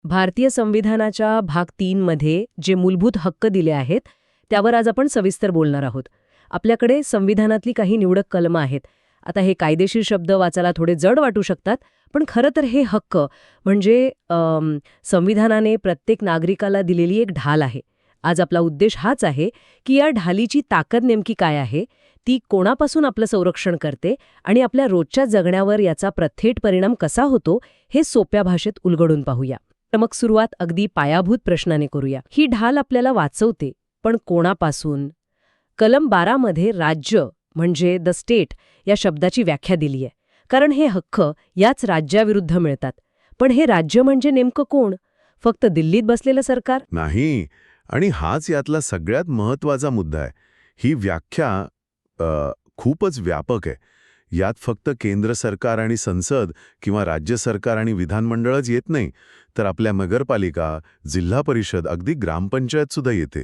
भारतीय संविधानाच्या भाग 3 मध्ये जे मूलभूत हक्क दिले आहेत त्यावर आज आपण सविस्तर बोलणार आहोत. आपल्याकडे संविधानातली काही निवडक कलमं आहेत. आता हे कायदेशीर शब्द वाचायला थोडे जड वाटू शकतात, पण खरं तर हे हक्क म्हणजे संविधानाने प्रत्येक नागरिकाला दिलेली एक ढाल आहे. आज आपला उद्देश हाच आहे की या ढालीची ताकद नेमकी काय आहे, ती कोणापासून आपलं संरक्षण करते आणि आपल्या रोजच्या जगण्यावर याचा थेट परिणाम कसा होतो हे सोप्या भाषेत उलगडून पाहूया. तर मग सुरुवात अगदी पायाभूत प्रश्नाने करूया. ही ढाल आपल्याला वाचवते, पण कोणापासून? कलम 12 मध्ये राज्य म्हणजे द स्टेट या शब्दाची व्याख्या दिली आहे. कारण हे हक्क याच राज्याविरुद्ध मिळतात. पण हे राज्य म्हणजे नेमकं कोण? फक्त दिल्लीत बसलेलं सरकार? नाही. आणि हाच यातला सगळ्यात महत्वाचा मुद्दा आहे. ही व्याख्या खूपच व्यापक आहे. यात फक्त केंद्र सरकार आणि संसद किंवा राज्य सरकार आणि विधानमंडळच येत नाही, तर आपल्या नगरपालिका, जिल्हा परिषद, अगदी ग्रामपंचायत सुद्धा येते.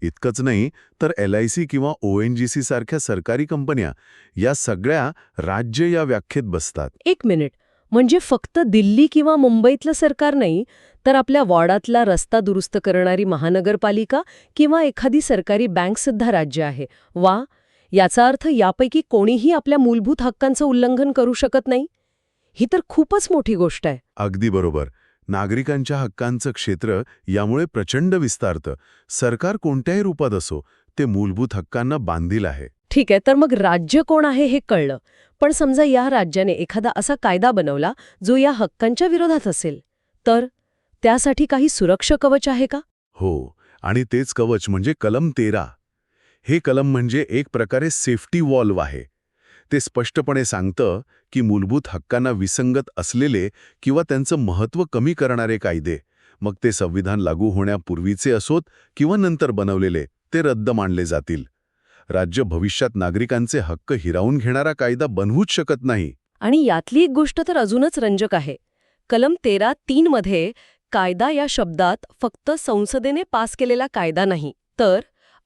इतकंच नाही तर LIC किंवा ONGC सारख्या सरकारी कंपन्या या सगळ्या राज्य या व्याख्येत बसतात. एक मिनिट, म्हणजे फक्त दिल्ली किंवा मुंबईतलं सरकार नाही, तर आपल्या वॉर्डातला रस्ता दुरुस्त करणारी महानगरपालिका किंवा एखादी सरकारी बँकसुद्धा राज्य आहे. वा, याचा अर्थ यापैकी कोणीही आपल्या मूलभूत हक्कांचं उल्लंघन करू शकत नाही? ही तर खूपच मोठी गोष्ट आहे. अगदी बरोबर. नागरिकांच्या हक्कांचं क्षेत्र यामुळे प्रचंड विस्तारतं. सरकार कोणत्याही रूपात असो, ते मूलभूत हक्कांना बांधील आहे. ठीक आहे, तर मग राज्य कोण आहे हे कळलं. पण समजा या राज्याने एखादा असा कायदा बनवला जो या हक्कांच्या विरोधात असेल, तर त्यासाठी काही सुरक्षा कवच आहे का? हो, आणि तेच कवच म्हणजे कलम 13. हे कलम म्हणजे एक प्रकारे सेफ्टी वॉल्व आहे. ते स्पष्टपणे सांगतं की मूलभूत हक्कांना विसंगत असलेले किंवा त्यांचं महत्त्व कमी करणारे कायदे, मग ते संविधान लागू होण्यापूर्वीचे असोत किंवा नंतर बनवलेले, ते रद्द मानले जातील. राज्य भविष्यात नागरिकांचे हक्क हिरावून घेणारा कायदा बनवूच शकत नाही. आणि यातली एक गोष्ट तर अजूनच रंजक आहे. कलम 13(3) मध्ये कायदा या शब्दात फक्त संसदेने पास केलेला कायदा नाही, तर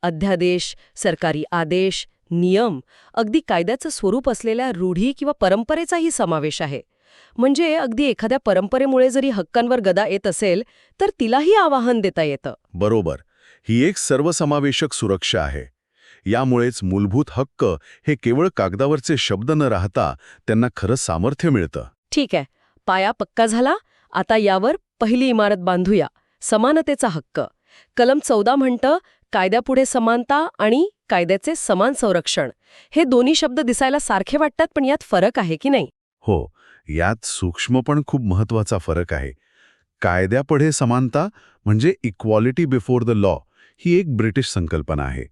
अध्यादेश, सरकारी आदेश, नियम, अगदी कायद्याचं स्वरूप असलेल्या रूढी किंवा परंपरेचाही समावेश आहे. म्हणजे अगदी एखाद्या परंपरेमुळे जरी हक्कांवर गदा येत असेल, तर तिलाही आवाहन देता येतं. बरोबर. ही एक सर्वसमावेशक सुरक्षा आहे. यामुळेच मूलभूत हक्क हे केवळ कागदावरचे शब्द न राहता त्यांना खरं सामर्थ्य मिळतं. ठीक आहे, पाया पक्का झाला. आता यावर पहिली इमारत बांधूया, समानतेचा हक्क. कलम 14 म्हणतं, कायद्यापुढे समानता आणि कायद्याचे समान संरक्षण. हे दोन्ही शब्द दिसायला सारखे वाटतात, पण यात फरक आहे की नाही? हो, यात सूक्ष्म पण खूप महत्वाचा फरक आहे. कायद्यापुढे समानता म्हणजे इक्वॉलिटी बिफोर द लॉ ही एक ब्रिटिश संकल्पना आहे.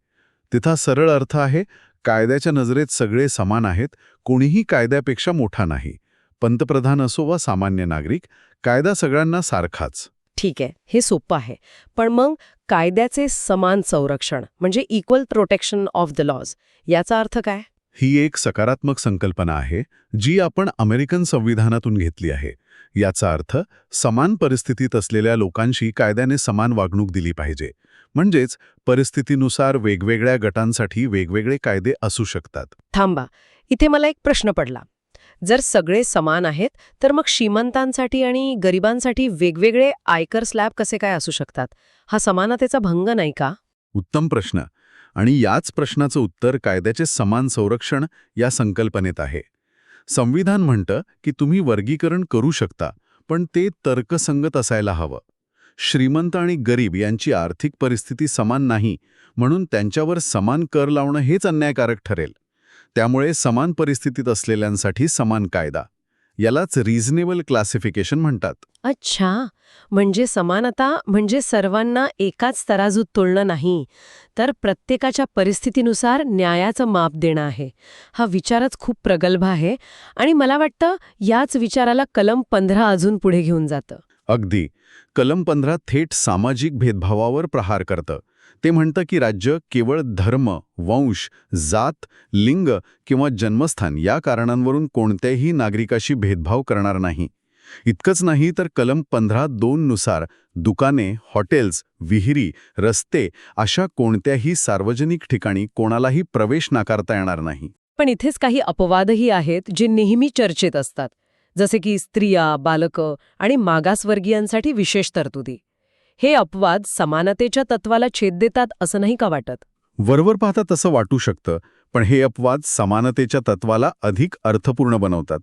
तिथा सरळ अर्थ आहे, कायद्याच्या नजरेत सगळे समान आहेत, कोणीही कायद्यापेक्षा मोठा नाही. पंतप्रधान असो वा सामान्य नागरिक, कायदा सगळ्यांना सारखाच. ठीक आहे, हे सोपं आहे. पण मग कायद्याचे समान संरक्षण म्हणजे equal protection of the laws, याचा अर्थ काय? ही एक सकारात्मक संकल्पना आहे जी आपण अमेरिकन संविधानातून घेतली आहे. याचा अर्थ समान परिस्थितीत असलेल्या लोकांशी कायद्याने समान वागणूक दिली पाहिजे. म्हणजेच परिस्थितीनुसार वेगवेगळ्या गटांसाठी वेगवेगळे कायदे असू शकतात. थांबा, इथे मला एक प्रश्न पडला. जर सगळे समान आहेत, तर मग श्रीमंतांसाठी आणि गरिबांसाठी वेगवेगळे आयकर स्लॅब कसे काय असू शकतात? हा समानतेचा भंग नाही का? उत्तम प्रश्न. आणि याच प्रश्नाचं उत्तर कायद्याचे समान संरक्षण या संकल्पनेत आहे. संविधान म्हणतं की तुम्ही वर्गीकरण करू शकता, पण ते तर्कसंगत असायला हवं. श्रीमंत आणि गरीब यांची आर्थिक परिस्थिती समान नाही, म्हणून त्यांच्यावर समान कर लावणं हेच अन्यायकारक ठरेल. त्यामुळे समान परिस्थितीत असलेल्यांसाठी समान कायदा, यालाच रिझनेबल क्लासिफिकेशन म्हणतात. अच्छा, म्हणजे समानता म्हणजे सर्वांना एकाच तराजूत तोलणं नाही, तर प्रत्येकाच्या परिस्थितीनुसार न्यायाचं माप देणं आहे. हा विचारच खूप प्रगल्भ आहे आणि मला वाटतं याच विचाराला कलम 15 अजून पुढे घेऊन जातं. अगदी. कलम 15 थेट सामाजिक भेदभावावर प्रहार करतं. ते म्हणतं की राज्य केवळ धर्म, वंश, जात, लिंग किंवा जन्मस्थान या कारणांवरून कोणत्याही नागरिकाशी भेदभाव करणार नाही. इतकंच नाही तर कलम 15(2) नुसार दुकाने, हॉटेल्स, विहिरी, रस्ते अशा कोणत्याही सार्वजनिक ठिकाणी कोणालाही प्रवेश नाकारता येणार नाही. पण इथेच काही अपवादही आहेत जे नेहमी चर्चेत असतात. जसे की स्त्रिया, बालकं आणि मागासवर्गीयांसाठी विशेष तरतुदी. हे अपवाद समानतेच्या तत्वाला छेद देतात असं नाही का वाटत? वरवर पाहता तसं वाटू शकतं, पण हे अपवाद समानतेच्या तत्वाला अधिक अर्थपूर्ण बनवतात.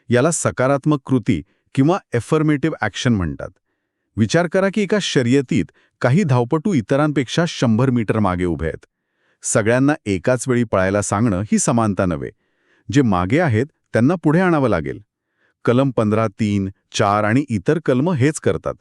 याला सकारात्मक कृती किंवा एफर्मेटिव्ह ॲक्शन म्हणतात. विचार करा की एका शर्यतीत काही धावपटू इतरांपेक्षा 100 मीटर मागे उभे आहेत. सगळ्यांना एकाच वेळी पळायला सांगणं ही समानता नव्हे. जे मागे आहेत त्यांना पुढे आणावं लागेल. कलम 15(3), 4 आणि इतर कलमं हेच करतात.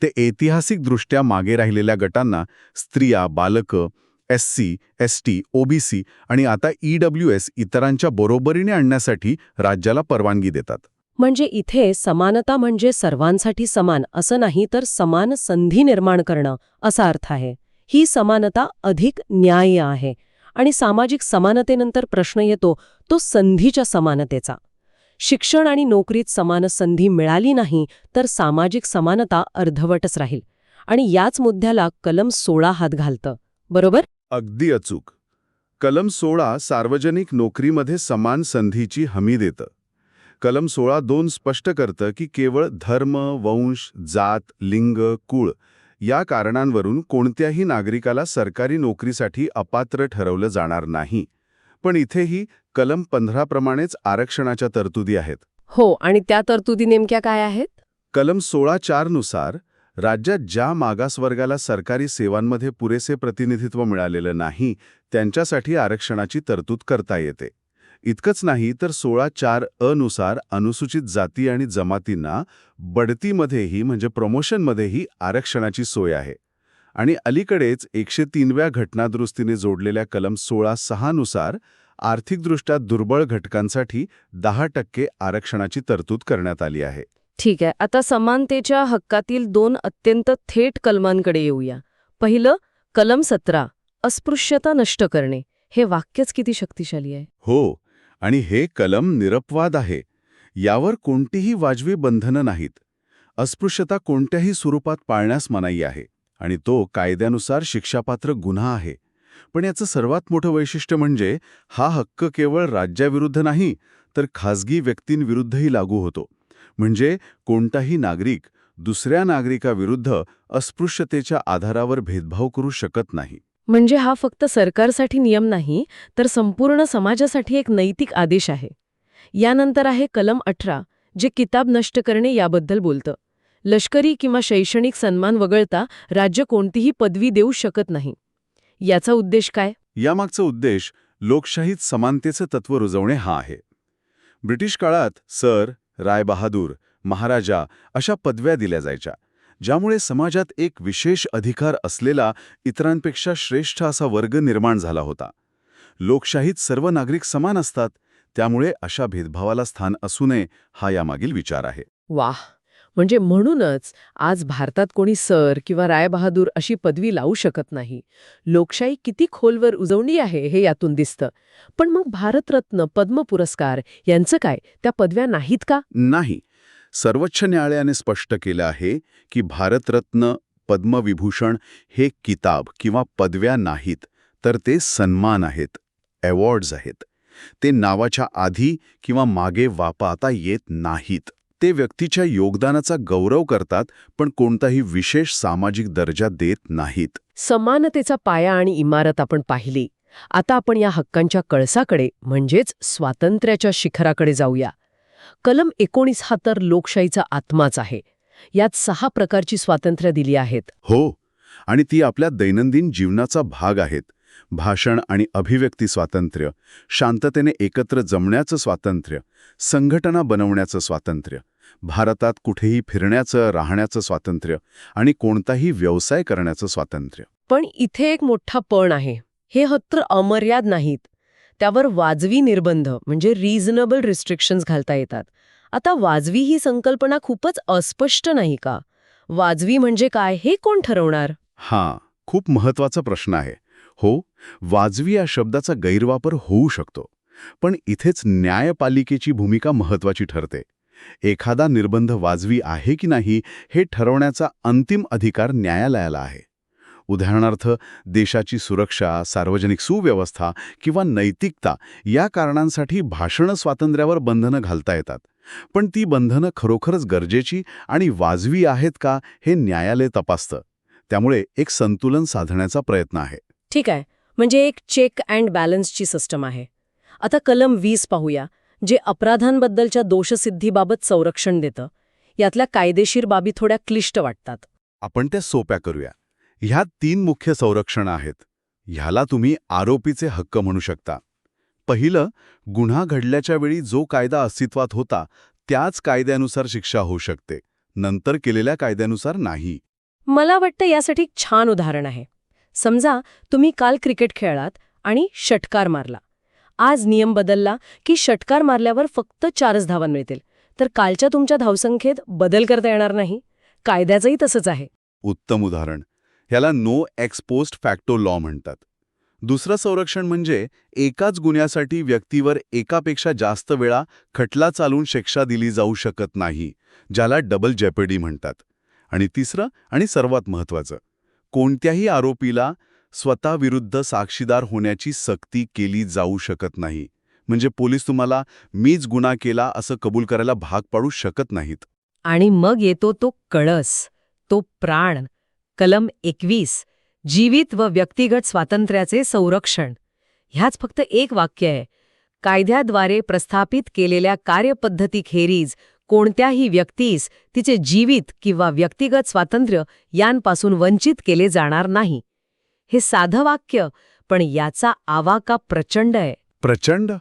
ते ऐतिहासिकदृष्ट्या मागे राहिलेल्या गटांना, स्त्रिया, बालकं, SC, ST, OBC आणि आता EWS इतरांच्या बरोबरीने आणण्यासाठी राज्याला परवानगी देतात. म्हणजे इथे समानता म्हणजे सर्वांसाठी समान असं नाही, तर समान संधी निर्माण करणं असा अर्थ आहे. ही समानता अधिक न्याय्य आहे. आणि सामाजिक समानतेनंतर प्रश्न येतो तो संधीच्या समानतेचा. शिक्षण आणि नोकरीत समान संधी मिळाली नाही तर सामाजिक समानता अर्धवटच राहील. आणि याच मुद्द्याला कलम 16 हात घालतं, बरोबर? अगदी अचूक. कलम 16 सार्वजनिक नोकरीमध्ये समान संधीची हमी देतं. कलम 16(2) स्पष्ट करतं की केवळ धर्म, वंश, जात, लिंग, कुळ या कारणांवरून कोणत्याही नागरिकाला सरकारी नोकरीसाठी अपात्र ठरवलं जाणार नाही. पण इथेही कलम 15 प्रमाणेच आरक्षणाच्या तरतुदी आहेत. हो, आणि त्या तरतुदी नेमक्या काय आहेत? कलम 16(4) नुसार राज्यात ज्या मागासवर्गाला सरकारी सेवांमध्ये पुरेसे प्रतिनिधित्व मिळालेलं नाही त्यांच्यासाठी आरक्षणाची तरतूद करता येते. इतकंच नाही तर 16(4) नुसार अनुसूचित जाती आणि जमातींना बढतीमध्येही म्हणजे प्रमोशनमध्येही आरक्षणाची सोय आहे. आणि अलीकडेच 103व्या घटनादुरुस्तीने जोडलेल्या कलम 16(6) नुसार आर्थिकदृष्ट्या दुर्बळ घटकांसाठी 10% आरक्षणाची तरतूद करण्यात आली आहे. ठीक आहे, आता समानतेच्या हक्कातील 2 अत्यंत थेट कलमांकडे येऊया. पहिलं, कलम 17, अस्पृश्यता नष्ट करणे. हे वाक्यच किती शक्तिशाली आहे. हो, आणि हे कलम निरपवाद आहे. यावर कोणतीही वाजवी बंधनं नाहीत. अस्पृश्यता कोणत्याही स्वरूपात पाळण्यास मनाई आहे आणि तो कायद्यानुसार शिक्षापात्र गुन्हा आहे. पण याचं सर्वात मोठं वैशिष्ट्य म्हणजे हा हक्क केवळ राज्याविरुद्ध नाही तर खासगी व्यक्तींविरुद्धही लागू होतो. म्हणजे कोणताही नागरिक दुसऱ्या नागरिकाविरुद्ध अस्पृश्यतेच्या आधारावर भेदभाव करू शकत नाही. म्हणजे हा फक्त सरकारसाठी नियम नाही, तर संपूर्ण समाजासाठी एक नैतिक आदेश आहे. यानंतर आहे कलम 18, जे किताब नष्ट करणे याबद्दल बोलतं. लष्करी किंवा शैक्षणिक सन्मान वगळता राज्य कोणतीही पदवी देऊ शकत नाही. याचा उद्देश काय? यामागचा उद्देश लोकशाहीत समानतेचं तत्त्व रुजवणे हा आहे. ब्रिटिश काळात सर, रायबहादूर, महाराजा अशा पदव्या दिल्या जायच्या, ज्यामुळे समाजात एक विशेष अधिकार असलेला इतरांपेक्षा श्रेष्ठ असा वर्ग निर्माण झाला होता. लोकशाहीत सर्व नागरिक समान असतात, त्यामुळे अशा भेदभावाला स्थान असू नये हा यामागील विचार आहे. वाह! म्हणजे म्हणूनच आज भारतात कोणी सर किंवा रायबहादूर अशी पदवी लावू शकत नाही. लोकशाही किती खोलवर उजवली आहे हे यातून दिसतं. पण मग भारतरत्न, पद्म पुरस्कार यांचं काय? त्या पदव्या नाहीत का? नाही. सर्वोच्च न्यायालयाने स्पष्ट केलं आहे की भारतरत्न, पद्मविभूषण हे किताब किंवा पदव्या नाहीत, तर ते सन्मान आहेत, अवॉर्ड्स आहेत. ते नावाच्या आधी किंवा मागे वापरता येत नाहीत. ते व्यक्तीच्या योगदानाचा गौरव करतात, पण कोणताही विशेष सामाजिक दर्जा देत नाहीत. समानतेचा पाया आणि इमारत आपण पाहिली. आता आपण या हक्कांच्या कळसाकडे म्हणजेच स्वातंत्र्याच्या शिखराकडे जाऊया. कलम 19 हा तर लोकशाहीचा आत्माच आहे. यात 6 प्रकारची स्वातंत्र्य दिली आहेत. हो, आणि ती आपल्या दैनंदिन जीवनाचा भाग आहेत. भाषण आणि अभिव्यक्ती स्वातंत्र्य, शांततेने एकत्र जमण्याचं स्वातंत्र्य, संघटना बनवण्याचं स्वातंत्र्य, भारतात कुठेही फिरण्याचं, राहण्याचं स्वातंत्र्य आणि कोणताही व्यवसाय करण्याचं स्वातंत्र्य. पण इथे एक मोठा पण आहे. हे हक्क अमर्याद नाहीत. त्यावर वाजवी निर्बंध म्हणजे रिझनेबल रिस्ट्रिक्शन्स घालता येतात. आता वाजवी ही संकल्पना खूपच अस्पष्ट नाही का? वाजवी म्हणजे काय हे कोण ठरवणार? हां, खूप महत्वाचा प्रश्न आहे. हो, वाजवी या शब्दाचा गैरवापर होऊ शकतो. पण इथेच न्यायपालिकेची भूमिका महत्वाची ठरते. एखादा निर्बंध वाजवी आहे की नाही हे ठरवण्याचा अंतिम अधिकार न्यायालयाला आहे. उदाहरणार्थ, देशाची सुरक्षा, सार्वजनिक सुव्यवस्था किंवा नैतिकता या कारणांसाठी भाषण स्वातंत्र्यावर बंधनं घालता येतात. पण ती बंधनं खरोखरच गरजेची आणि वाजवी आहेत का हे न्यायालय तपासतं. त्यामुळे एक संतुलन साधण्याचा प्रयत्न आहे. ठीक आहे, म्हणजे एक चेक अँड बॅलन्सची सिस्टम आहे. आता कलम 20 पाहूया, जे अपराधांबद्दलच्या दोषसिद्धीबाबत संरक्षण देतं. यातल्या कायदेशीर बाबी थोड्या क्लिष्ट वाटतात. आपण त्या सोप्या करूया. ह्यात 3 मुख्य संरक्षणं आहेत. ह्याला तुम्ही आरोपीचे हक्क म्हणू शकता. पहिलं, गुन्हा घडल्याच्या वेळी जो कायदा अस्तित्वात होता त्याच कायद्यानुसार शिक्षा होऊ शकते, नंतर केलेल्या कायद्यानुसार नाही. मला वाटतं यासाठी एक छान उदाहरण आहे. समजा तुम्ही काल क्रिकेट खेळलात आणि षटकार मारला. आज नियम बदलला की षटकार मारल्यावर फक्त 4च धावा मिळतील, तर कालच्या तुमच्या धावसंख्येत बदल करता येणार नाही. कायद्याचंही तसंच आहे. उत्तम उदाहरण. ह्याला no ex post facto law म्हणतात. दुसरं संरक्षण म्हणजे एकाच गुन्ह्यासाठी व्यक्तीवर एकापेक्षा जास्त वेळा खटला चालवून शिक्षा दिली जाऊ शकत नाही, ज्याला डबल जेपेडी म्हणतात. आणि तिसरं आणि सर्वात महत्त्वाचं, कोणत्याही आरोपीला स्वतःविरुद्ध साक्षीदार होण्याची सक्ती केली जाऊ शकत नाही. म्हणजे पोलीस तुम्हाला मीच गुन्हा केला असं कबूल करायला भाग पाडू शकत नाहीत. आणि मग येतो तो कळस, तो प्राण. कलम 21, जीवित व व्यक्तिगत स्वातंत्र्याचे संरक्षण. ह्याच फक्त एक वाक्य आहे. कायद्याद्वारे प्रस्थापित केलेल्या कार्यपद्धतीखेरीज कोणत्याही व्यक्तीस तिचे जीवित किंवा व्यक्तिगत स्वातंत्र्य यांपासून वंचित केले जाणार नाही. हे साधं वाक्य, पण याचा आवाका प्रचंड आहे. प्रचंड.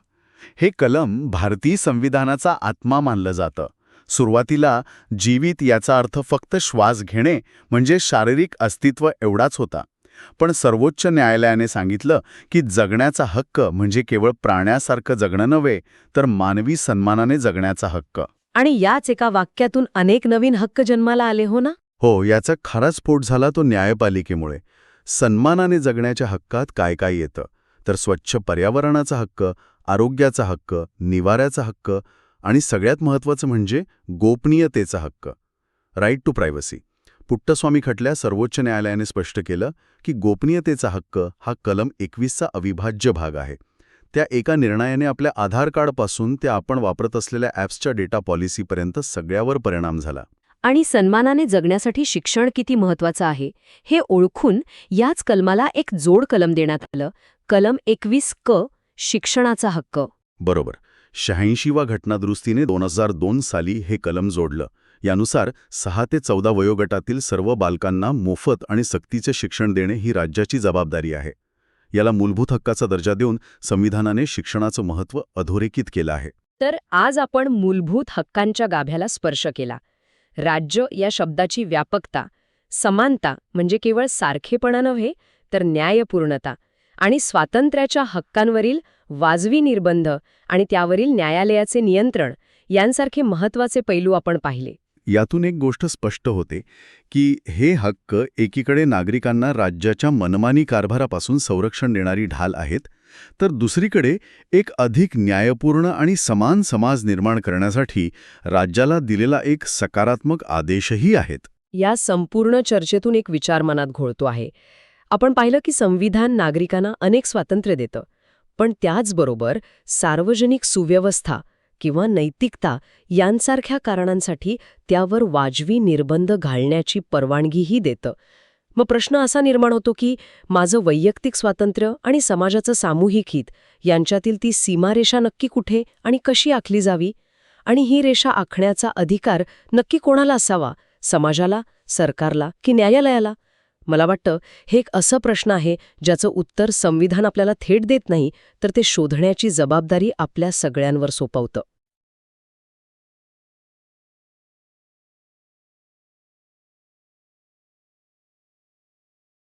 हे कलम भारतीय संविधानाचा आत्मा मानलं जातं. सुरुवातीला जीवित याचा अर्थ फक्त श्वास घेणे म्हणजे शारीरिक अस्तित्व एवढाच होता. पण सर्वोच्च न्यायालयाने सांगितलं की जगण्याचा हक्क म्हणजे केवळ प्राण्यासारखं जगणं नव्हे, तर मानवी सन्मानाने जगण्याचा हक्क. आणि याच एका वाक्यातून अनेक नवीन हक्क जन्माला आले, हो ना? हो, याचा खरा स्फोट झाला तो न्यायपालिकेमुळे. सन्मानाने जगण्याच्या हक्कात काय काय येतं, तर स्वच्छ पर्यावरणाचा हक्क, आरोग्याचा हक्क, निवाऱ्याचा हक्क आणि सगळ्यात महत्त्वाचं म्हणजे गोपनीयतेचा हक्क, राईट टू प्रायव्हसी. पुट्टस्वामी खटल्यात सर्वोच्च न्यायालयाने स्पष्ट केलं की गोपनीयतेचा हक्क हा कलम 21चा अविभाज्य भाग आहे. त्या एका निर्णयाने आपल्या आधार कार्डपासून ते आपण वापरत असलेल्या ॲप्सच्या डेटा पॉलिसीपर्यंत सगळ्यावर परिणाम झाला. आणि सन्मानाने जगण्यासाठी शिक्षण किती महत्वाचं आहे हे ओळखून याच कलमाला एक जोड कलम देण्यात आलं. कलम 21 क, शिक्षणाचा हक्क. बरोबर. 86वा घटनादुरुस्तीने 2002 साली हे कलम जोडलं. यानुसार 6 ते 14 वयोगटातील सर्व बालकांना मोफत आणि सक्तीचे शिक्षण देणे ही राज्याची जबाबदारी आहे. याला मूलभूत हक्काचा दर्जा देऊन संविधानाने शिक्षणाचं महत्त्व अधोरेखित केलं आहे. तर आज आपण मूलभूत हक्कांच्या गाभ्याला स्पर्श केला. राज्य या शब्दाची व्यापकता, समानता म्हणजे केवळ सारखेपणा नव्हे तर न्यायपूर्णता, आणि स्वातंत्र्याच्या हक्कांवरील वाजवी निर्बंध आणि त्यावरील न्यायालयाचे नियंत्रण यांसारखे महत्त्वाचे पैलू आपण पाहिले. यातून एक गोष्ट स्पष्ट होते की हे हक्क एकीकडे नागरिकांना राज्याच्या मनमानी कारभारापासून संरक्षण देणारी ढाल आहेत, तर दुसरीकडे एक अधिक न्यायपूर्ण आणि समान समाज निर्माण करण्यासाठी राज्याला दिलेला एक सकारात्मक आदेशही आहेत. या संपूर्ण चर्चेतून एक विचार मनात घोळतो आहे. आपण पाहिलं की संविधान नागरिकांना अनेक स्वातंत्र्य देतं, पण त्याचबरोबर सार्वजनिक सुव्यवस्था किंवा नैतिकता यांसारख्या कारणांसाठी त्यावर वाजवी निर्बंध घालण्याची परवानगीही देतं. मग प्रश्न असा निर्माण होतो की माझं वैयक्तिक स्वातंत्र्य आणि समाजाचं सामूहिक हित यांच्यातील ती सीमारेषा नक्की कुठे आणि कशी आखली जावी? आणि ही रेषा आखण्याचा अधिकार नक्की कोणाला असावा? समाजाला, सरकारला की न्यायालयाला? मला वाटतं हे एक असं प्रश्न आहे ज्याचं उत्तर संविधान आपल्याला थेट देत नाही, तर ते शोधण्याची जबाबदारी आपल्या सगळ्यांवर सोपवतं.